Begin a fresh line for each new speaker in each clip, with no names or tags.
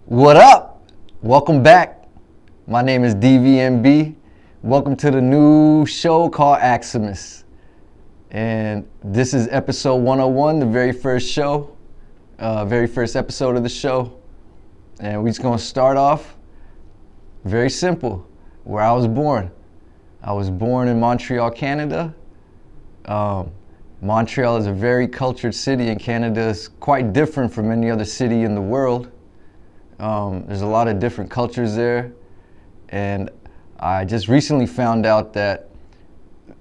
What up? Welcome back. My name is DVNB. Welcome to the new show called AXUMUS. And this is episode 101, the very first show, very first episode of the show. And we're just going to start off very simple, where I was born. I was born in Montreal, Canada. Montreal is a very cultured city, and Canada is quite different from any other city in the world. There's a lot of different cultures there, and I just recently found out that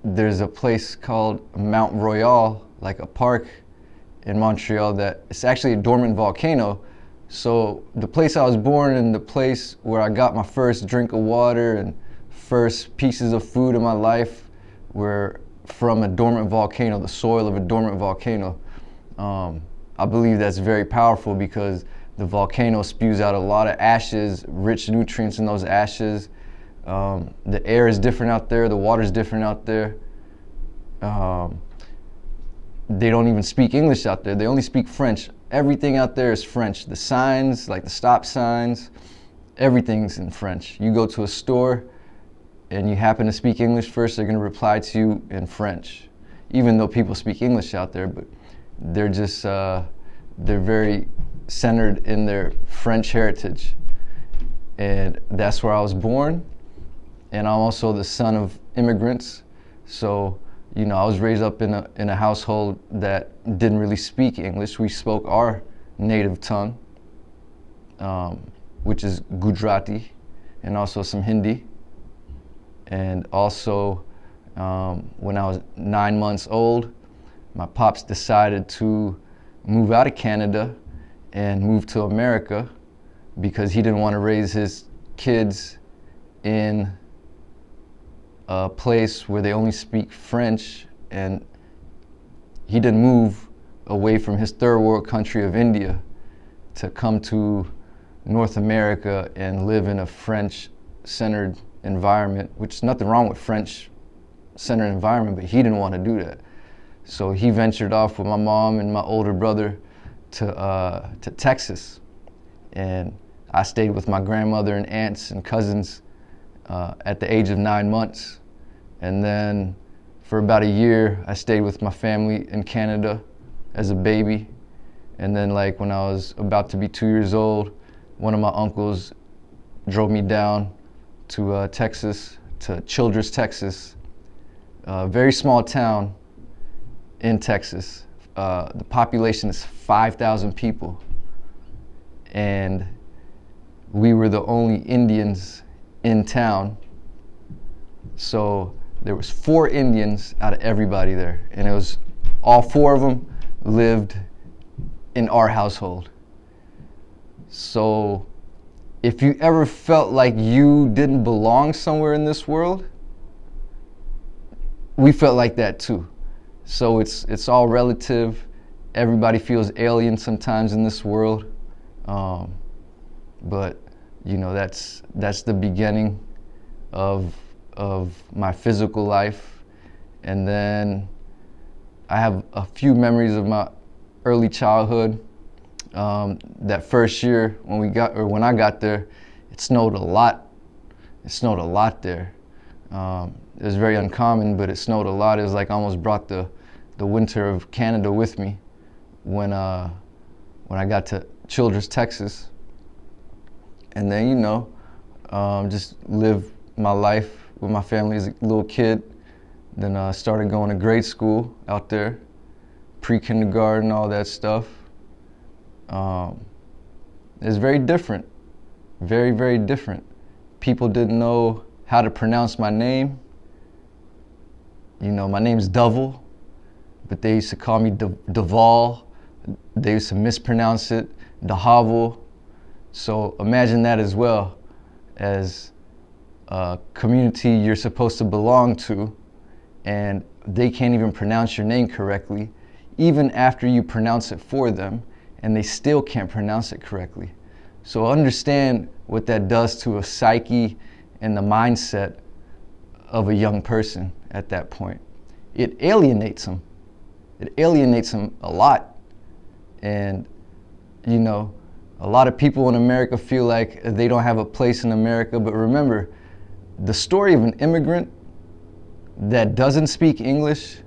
there's a place called Mount Royal, like a park in Montreal, that it's actually a dormant volcano. So the place I was born and the place where I got my first drink of water and first pieces of food in my life were from a dormant volcano, the soil of a dormant volcano. I believe that's very powerful because the volcano spews out a lot of ashes, rich nutrients in those ashes. The air is different out there, the water is different out there. They don't even speak English out there, they only speak French. Everything out there is French. The signs, like the stop signs, everything's in French. You go to a store and you happen to speak English first, they're gonna reply to you in French. Even though people speak English out there, but they're just, they're very centered in their French heritage. And that's where I was born. And I'm also the son of immigrants. So, you know, I was raised up in a household that didn't really speak English. We spoke our native tongue, which is Gujarati, and also some Hindi. And also, when I was 9 months old, my pops decided to move out of Canada and move to America because he didn't want to raise his kids in a place where they only speak French, and he didn't move away from his third world country of India to come to North America and live in a French-centered environment, which is nothing wrong with French-centered environment, but he didn't want to do that. So he ventured off with my mom and my older brother to Texas, and I stayed with my grandmother and aunts and cousins at the age of 9 months. And then for about a year, I stayed with my family in Canada as a baby. And then like when I was about to be 2 years old, one of my uncles drove me down to Texas, to Childress, Texas, a very small town in Texas. The population is 5,000 people. And we were the only Indians in town. So there was 4 Indians out of everybody there. And it was, all 4 of them lived in our household. So if you ever felt like you didn't belong somewhere in this world, we felt like that too. So it's all relative. Everybody feels alien sometimes in this world. But you know, that's the beginning of my physical life. And then I have a few memories of my early childhood. That first year when I got there, it snowed a lot. It snowed a lot there. It was very uncommon, but it snowed a lot. It was like I almost brought the winter of Canada with me when I got to Childress, Texas. And then, you know, just live my life with my family as a little kid. Then I started going to grade school out there, pre-kindergarten, all that stuff. It's very different, very, very different. People didn't know how to pronounce my name. You know, my name's Duvall, but they used to call me Duval. They used to mispronounce it, DeHavel. So imagine that as well, as a community you're supposed to belong to, and they can't even pronounce your name correctly, even after you pronounce it for them, and they still can't pronounce it correctly. So understand what that does to a psyche and the mindset of a young person at that point. It alienates them. It alienates them a lot. And, you know, A lot of people in America feel like they don't have a place in America, but remember, the story of an immigrant that doesn't speak English,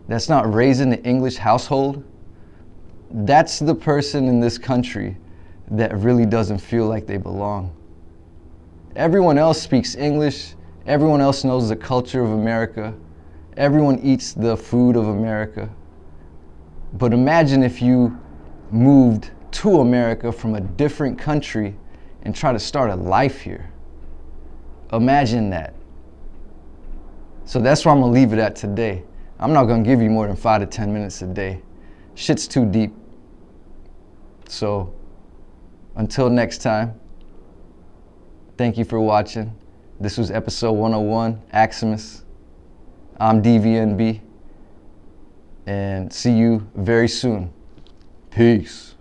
that's not raised in an English household, that's the person in this country that really doesn't feel like they belong. Everyone else speaks English, everyone else knows the culture of America, everyone eats the food of America. But imagine if you moved to America from a different country and try to start a life here. Imagine that. So that's where I'm gonna leave it at today. I'm not gonna give you more than 5 to 10 minutes a day. Shit's too deep. So until next time, thank you for watching. This was episode 101, AXUMUS. I'm DVNB, and see you very soon. Peace.